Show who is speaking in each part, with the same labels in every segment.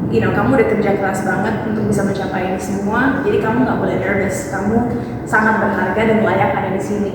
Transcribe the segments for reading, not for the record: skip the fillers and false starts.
Speaker 1: kamu udah kerja keras banget untuk bisa mencapai ini semua, jadi kamu nggak boleh nervous. Kamu sangat berharga dan layak ada di sini.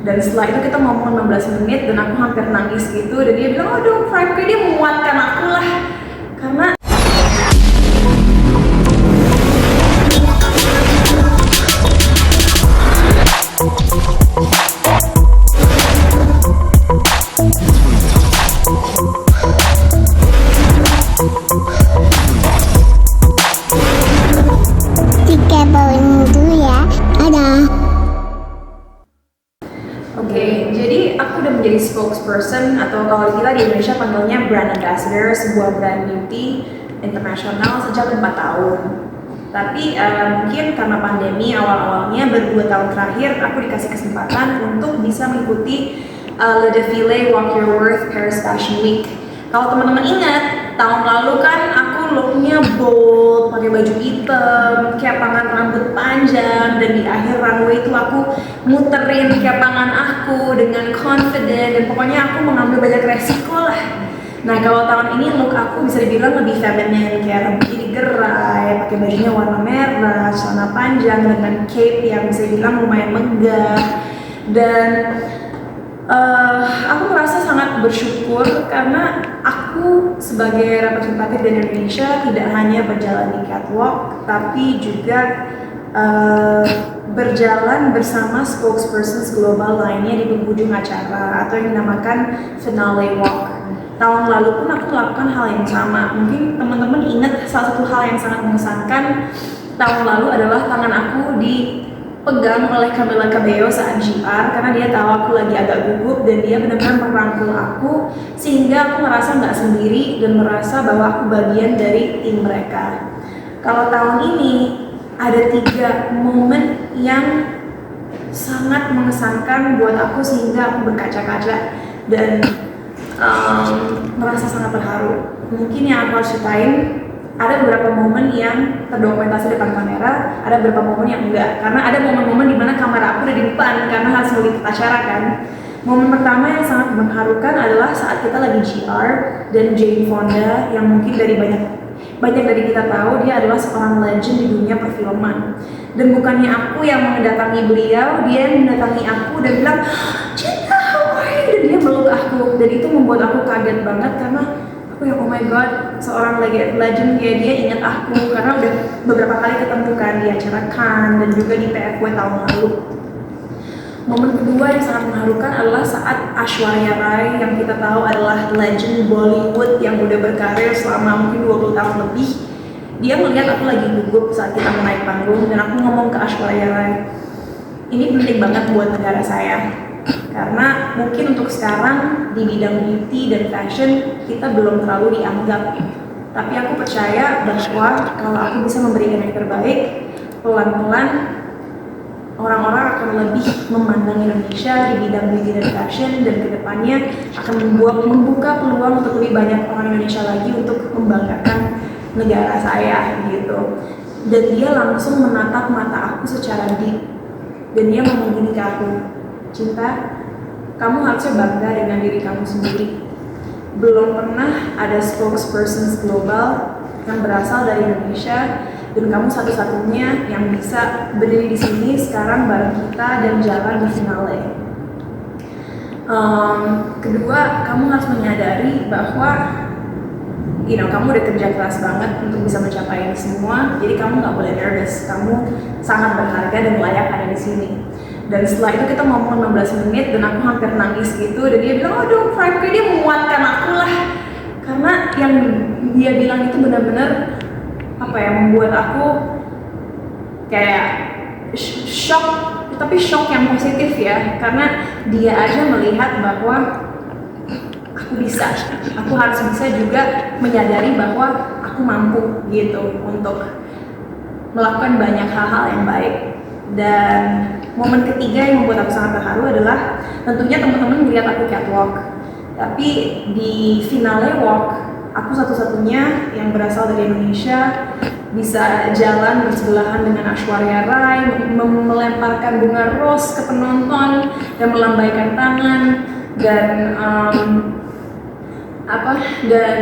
Speaker 1: Dan setelah itu kita ngomong 16 menit dan aku hampir nangis gitu, dan dia bilang, aduh Prime, dia menguatkan aku lah, karena jadi aku udah menjadi spokesperson, atau kalau kita di Indonesia panggilnya brand ambassador, sebuah brand beauty internasional sejak 4 tahun. Tapi mungkin karena pandemi awal-awalnya baru 2 tahun terakhir aku dikasih kesempatan untuk bisa mengikuti Le Défilé Walk Your Worth Paris Fashion Week. Kalau teman-teman ingat, tahun lalu kan aku looknya bold, pakai baju hitam, kepangan rambut panjang, dan di akhir runway itu aku muterin kepangan aku dengan confident, dan pokoknya aku mengambil banyak resiko lah. Nah, kalau tahun ini look aku bisa dibilang lebih feminine, kayak rambutnya digerai, pakai bajunya warna merah, celana panjang dengan cape yang bisa dibilang lumayan megah. Dan aku merasa sangat bersyukur karena aku sebagai representatif dari Indonesia tidak hanya berjalan di catwalk, tapi juga berjalan bersama spokespersons global lainnya di penghujung acara atau yang dinamakan finale walk. Tahun lalu pun aku melakukan hal yang sama. Mungkin teman-teman ingat salah satu hal yang sangat mengesankan tahun lalu adalah tangan aku dipegang oleh Camila Cabello saat GR, karena dia tahu aku lagi agak gugup dan dia benar-benar merangkul aku sehingga aku merasa nggak sendiri dan merasa bahwa aku bagian dari tim mereka. Kalau tahun ini ada 3 momen yang sangat mengesankan buat aku sehingga aku berkaca-kaca dan merasa sangat terharu. Mungkin yang aku harus ceritain, ada beberapa momen yang terdokumentasi depan kamera, ada beberapa momen yang enggak. Karena ada momen-momen di mana kamera aku udah di depan karena harus meliput acara kan. Momen pertama yang sangat mengharukan adalah saat kita lagi GR dan Jane Fonda, yang mungkin dari banyak dari kita tahu dia adalah seorang legend di dunia perfilman. Dan bukannya aku yang mendatangi beliau, dia mendatangi aku dan bilang, Cinta, how are you? Dan dia meluk aku, dan itu membuat aku kaget banget karena aku yang oh my god, seorang legend kayak dia ingat aku, karena udah beberapa kali ketemu kan di acara Cannes dan juga di PFW tahun lalu. Momen kedua yang sangat mengharukan adalah saat Aishwarya Rai, yang kita tahu adalah legend Bollywood yang udah berkarir selama mungkin 20 tahun lebih. Dia melihat aku lagi gugup saat kita menaik panggung, dan aku ngomong ke Aishwarya Rai, ini penting banget buat negara saya, karena mungkin untuk sekarang di bidang beauty dan fashion kita belum terlalu dianggap, tapi aku percaya bahwa kalau aku bisa memberikan yang terbaik, pelan-pelan orang-orang akan lebih memandang Indonesia di bidang beauty dan fashion, dan kedepannya akan membuka peluang untuk lebih banyak orang Indonesia lagi untuk membanggakan negara saya gitu. Dan dia langsung menatap mata aku secara deep, dan dia ngomong gini ke aku, Cinta, kamu harusnya bangga dengan diri kamu sendiri. Belum pernah ada spokespersons global yang berasal dari Indonesia, dan kamu satu-satunya yang bisa berdiri di sini sekarang bareng kita dan jalan di finale. Kedua, kamu harus menyadari bahwa kamu udah kerja keras banget untuk bisa mencapai ini semua, jadi kamu nggak boleh nervous. Kamu sangat berharga dan layak ada di sini. Dan setelah itu kita ngomong 16 menit dan aku hampir nangis gitu, dan dia bilang, aduh Prime, dia menguatkan aku lah, karena yang dia bilang itu benar-benar membuat aku kayak shock, tapi shock yang positif ya, karena dia aja melihat bahwa aku bisa, aku harus bisa juga menyadari bahwa aku mampu gitu untuk melakukan banyak hal-hal yang baik. Dan momen ketiga yang membuat aku sangat terharu adalah tentunya teman-teman melihat aku catwalk, tapi di finale walk aku satu-satunya yang berasal dari Indonesia bisa jalan bersebelahan dengan Aishwarya Rai, melemparkan bunga rose ke penonton dan melambaikan tangan, dan dan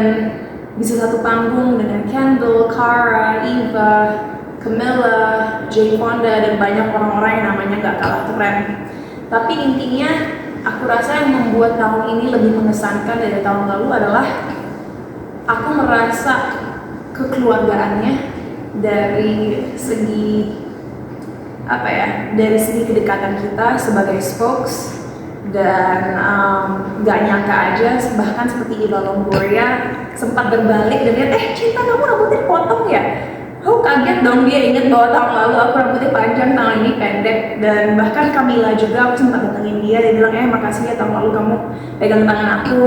Speaker 1: bisa satu panggung dengan candle Tara, Eva, Camilla, Jane Fonda, dan banyak orang-orang yang namanya gak kalah keren. Tapi intinya aku rasa yang membuat tahun ini lebih mengesankan dari tahun lalu adalah aku merasa kekeluargaannya dari segi dari segi kedekatan kita sebagai spokes. Dan gak nyangka aja, bahkan seperti Eva Longoria sempat berbalik dan lihat, Cinta kamu rambutnya dipotong ya? Aku kaget dong, dia inget bahwa tahun lalu aku rambutnya panjang, tahun ini pendek. Dan bahkan Camila juga, aku sempat datengin dia bilang, makasih ya tahun lalu kamu pegang tangan aku.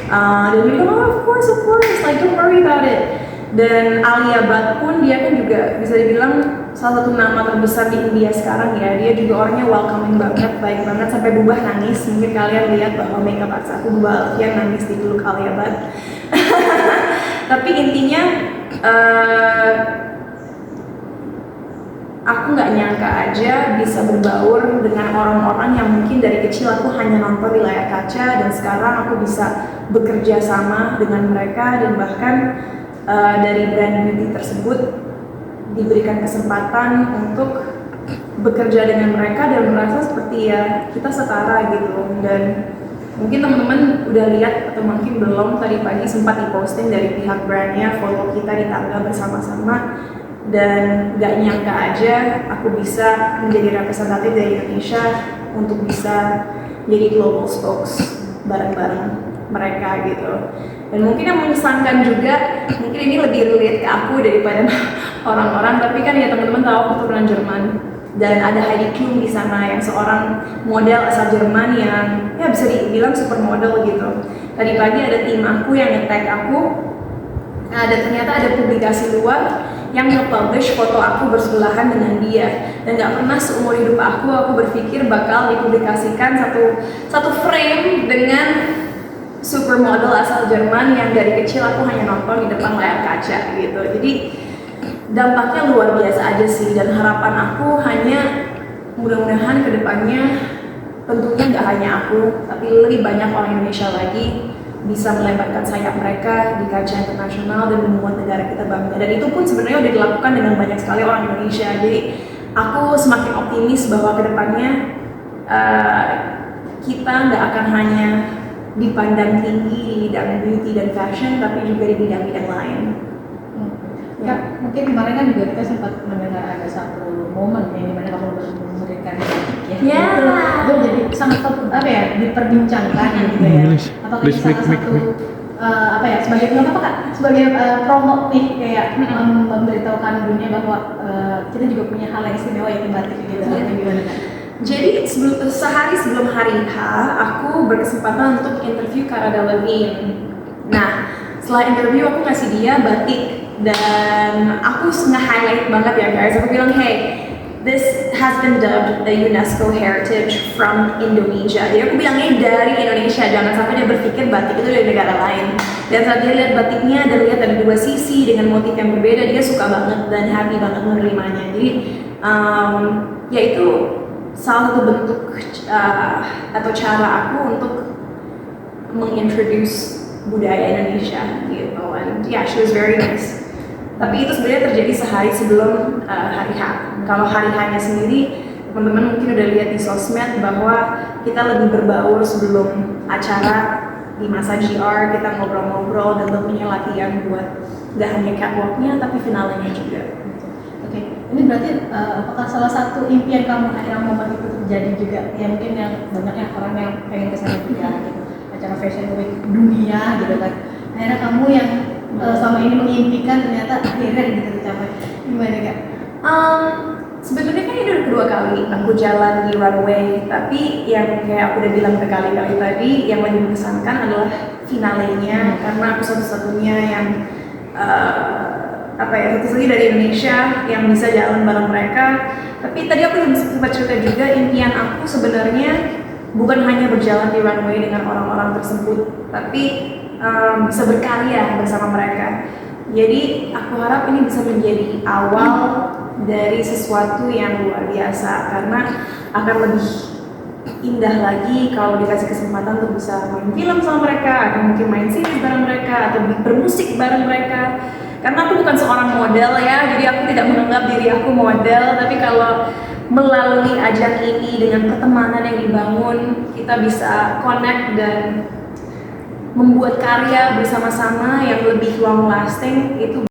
Speaker 1: Dan dia bilang, of course, like don't worry about it. Dan Alia Bhatt pun dia kan juga bisa dibilang salah satu nama terbesar di India sekarang ya. Dia juga orangnya welcoming banget, baik banget, sampai Bubah nangis. Mungkin kalian lihat bahwa makeup artist aku Bubah Alfian nangis di peluk Alia Bhatt. Tapi intinya aku nggak nyangka aja bisa berbaur dengan orang-orang yang mungkin dari kecil aku hanya nonton di layar kaca, dan sekarang aku bisa bekerja sama dengan mereka, dan bahkan dari brand beauty tersebut diberikan kesempatan untuk bekerja dengan mereka dan merasa seperti ya kita setara gitu. Dan mungkin teman-teman udah lihat atau mungkin belum, tadi pagi sempat diposting dari pihak brandnya foto kita di tangga bersama-sama. Dan gak nyangka aja aku bisa menjadi representatif dari Indonesia untuk bisa jadi global spokes bareng-bareng mereka gitu. Dan mungkin yang mengesankan juga, mungkin ini lebih relate ke aku daripada orang-orang, tapi kan ya teman-teman tahu aku keturunan Jerman, dan ada Heidi Klum di sana yang seorang model asal Jerman yang ya bisa dibilang supermodel gitu. Tadi pagi ada tim aku yang nge-tag aku, dan ternyata ada publikasi luar yang nge-publish foto aku bersebelahan dengan dia. Dan gak pernah seumur hidup aku berpikir bakal dipublikasikan satu frame dengan supermodel asal Jerman yang dari kecil aku hanya nonton di depan layar kaca gitu. Jadi dampaknya luar biasa aja sih, dan harapan aku hanya mudah-mudahan kedepannya tentunya gak hanya aku, tapi lebih banyak orang Indonesia lagi bisa melebarkan sayap mereka di kancah internasional dan membuat negara kita bangga. Dan itu pun sebenarnya udah dilakukan dengan banyak sekali orang Indonesia. Jadi aku semakin optimis bahwa kedepannya kita nggak akan hanya dipandang tinggi di bidang beauty dan fashion, tapi juga di bidang-bidang lain.
Speaker 2: Ya, mungkin kemarin kan juga kita sempat mendengar ada satu momen yang dimana kamu memberikan batik ya. Itu jadi sangat diperbincangkan gitu ya. Apakah ini salah satu sebagai apa kak? Sebagai promo nih kayak memberitahukan dunia bahwa kita juga punya hal yang istimewa yaitu batik gitu. Gimana kan?
Speaker 1: Jadi sehari sebelum hari H, aku berkesempatan untuk interview Cara Delevingne. Nah, setelah interview aku kasih dia batik, dan aku nge-highlight banget ya guys. Aku bilang, hey, this has been dubbed the UNESCO Heritage from Indonesia. Jadi aku bilangnya dari Indonesia, jangan sampai dia berpikir batik itu dari negara lain. Dan saat dia lihat batiknya dan lihat ada dua sisi dengan motif yang berbeda, dia suka banget dan happy banget menerimanya. Jadi ya itu salah satu bentuk atau cara aku untuk mengintroduce budaya Indonesia gitu. And yeah, she was very nice. Tapi itu sebenarnya terjadi sehari sebelum hari H. Kalau hari H-nya sendiri, teman-teman mungkin udah lihat di sosmed bahwa kita lebih berbaur sebelum acara di masa GR, kita ngobrol-ngobrol dan tentunya latihan buat gak hanya catwalk-nya tapi finalnya juga.
Speaker 2: Oke, ini berarti apakah salah satu impian kamu akhirnya momen itu terjadi juga? Ya mungkin yang banyak orang yang pengen kesana juga gitu, acara fashion week dunia gitu kan. Akhirnya kamu yang selama ini mengimpikan ternyata akhirnya gitu tercapai. Gimana kak?
Speaker 1: Sebenarnya kan ini udah kedua kali aku jalan di runway, tapi yang kayak aku udah bilang berkali-kali tadi, yang lebih mengesankan adalah finalenya, karena aku satu-satunya yang satu-satunya dari Indonesia yang bisa jalan bareng mereka. Tapi tadi aku sempat cerita juga, impian aku sebenarnya bukan hanya berjalan di runway dengan orang-orang tersebut, tapi bisa berkarya bersama mereka. Jadi aku harap ini bisa menjadi awal dari sesuatu yang luar biasa, karena akan lebih indah lagi kalau dikasih kesempatan untuk bisa main film sama mereka, atau mungkin main series bareng mereka, atau bermusik bareng mereka. karena aku bukan seorang model ya, jadi aku tidak menganggap diri aku model, tapi kalau melalui ajang ini dengan pertemanan yang dibangun, kita bisa connect dan membuat karya bersama-sama yang lebih long lasting, itu